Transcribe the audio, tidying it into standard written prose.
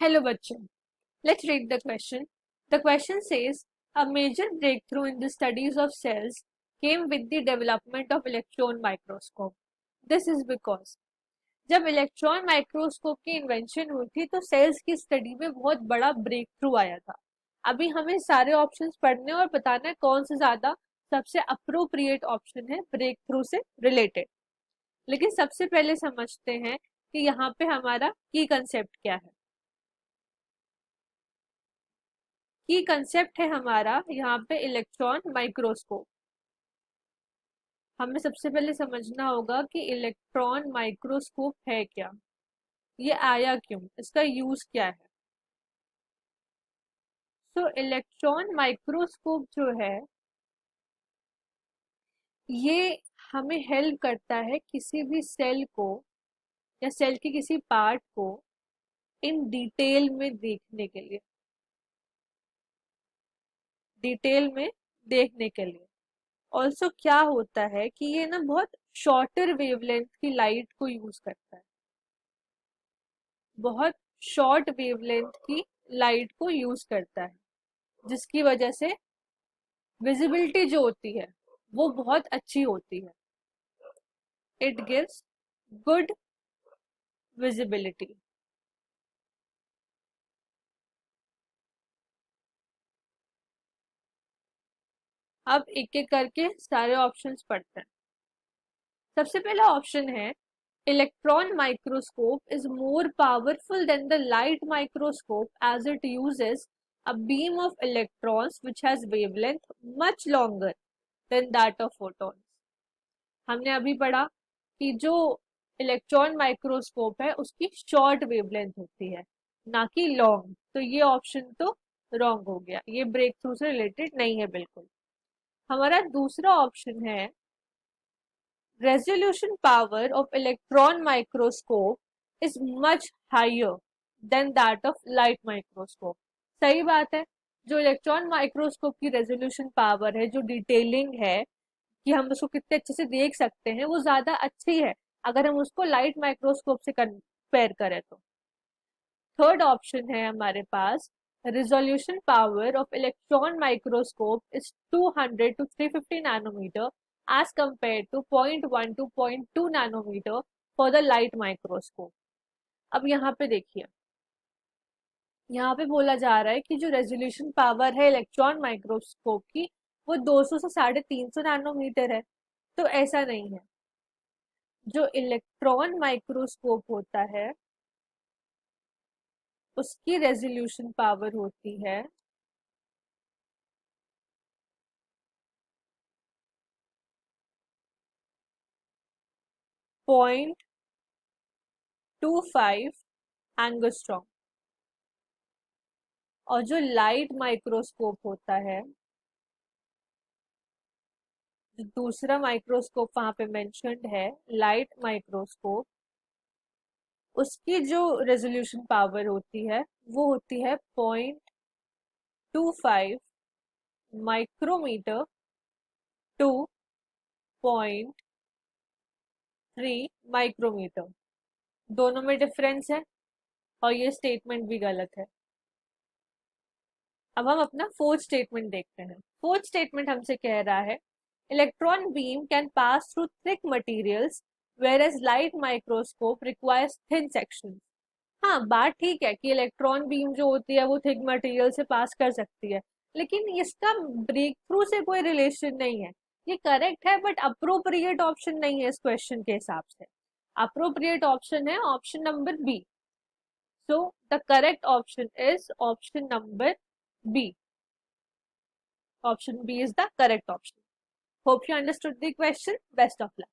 Hello bachcho. Let's read the question. The question says, a major breakthrough in the studies of cells came with the development of electron microscope. This is because जब electron microscope की invention हुई थी तो sales की study में बहुत बड़ा break through आया था। अभी हमें सारे ऑप्शंस पढ़ने और बताना है कौन से ज्यादा सबसे अप्रोप्रिएट ऑप्शन है ब्रेक थ्रू से रिलेटेड। लेकिन सबसे पहले समझते हैं कि यहाँ पे हमारा की कंसेप्ट क्या है। की कंसेप्ट है हमारा यहाँ पे इलेक्ट्रॉन माइक्रोस्कोप। हमें सबसे पहले समझना होगा कि इलेक्ट्रॉन माइक्रोस्कोप है क्या, ये आया क्यों, इसका यूज क्या है। तो इलेक्ट्रॉन माइक्रोस्कोप जो है ये हमें हेल्प करता है किसी भी सेल को या सेल के किसी पार्ट को इन डिटेल में देखने के लिए, डिटेल में देखने के लिए। ऑल्सो क्या होता है कि ये ना बहुत शॉर्टर वेवलेंथ की लाइट को यूज करता है, बहुत शॉर्ट वेवलेंथ की लाइट को यूज करता है, जिसकी वजह से विजिबिलिटी जो होती है वो बहुत अच्छी होती है। It gives good visibility. अब एक एक करके सारे ऑप्शंस पढ़ते हैं। सबसे पहला ऑप्शन है electron microscope is more powerful than the light microscope as it uses a beam of electrons which has wavelength much longer than that of photons। हमने अभी पढ़ा कि जो इलेक्ट्रॉन माइक्रोस्कोप है उसकी शॉर्ट वेवलेंथ होती है, ना कि लॉन्ग। तो ये ऑप्शन तो रॉन्ग हो गया, ये ब्रेक थ्रू से रिलेटेड नहीं है बिल्कुल। हमारा दूसरा ऑप्शन है resolution power of electron microscope is much higher than that of light microscope. सही बात है, जो इलेक्ट्रॉन माइक्रोस्कोप की रेजोल्यूशन पावर है, जो डिटेलिंग है कि हम उसको कितने अच्छे से देख सकते हैं, वो ज्यादा अच्छी है अगर हम उसको लाइट माइक्रोस्कोप से कंपेयर करें तो। थर्ड ऑप्शन है हमारे पास resolution power of electron microscope is 200 to 350 nanometer as compared to 0.1 to 0.2 nanometer for the light microscope. अब यहाँ पे देखिए, यहाँ पे बोला जा रहा है कि जो रेजोल्यूशन पावर है इलेक्ट्रॉन माइक्रोस्कोप की वो 200 से 350 नैनोमीटर है। तो ऐसा नहीं है, जो इलेक्ट्रॉन माइक्रोस्कोप होता है उसकी रेजोल्यूशन पावर होती है 0.25 एंगस्ट्रॉम। और जो लाइट माइक्रोस्कोप होता है, जो दूसरा माइक्रोस्कोप वहां पे मेंशन्ड है लाइट माइक्रोस्कोप, उसकी जो रेजोल्यूशन पावर होती है वो होती है 0.25 माइक्रोमीटर टू 0.3 माइक्रोमीटर। दोनों में डिफरेंस है और ये स्टेटमेंट भी गलत है। अब हम अपना फोर्थ स्टेटमेंट देखते हैं। फोर्थ स्टेटमेंट हमसे कह रहा है electron beam can pass through thick materials whereas light microscope requires thin sections. हाँ, बात ठीक है कि इलेक्ट्रॉन बीम जो होती है वो थिक मटेरियल से पास कर सकती है, लेकिन इसका ब्रेक थ्रू से कोई रिलेशन नहीं है। ये करेक्ट है बट अप्रोप्रिएट ऑप्शन नहीं है इस क्वेश्चन के हिसाब से। अप्रोप्रिएट ऑप्शन है option number B. So the correct option is option number B. Option B is the correct option. Hope you understood the question. Best of luck.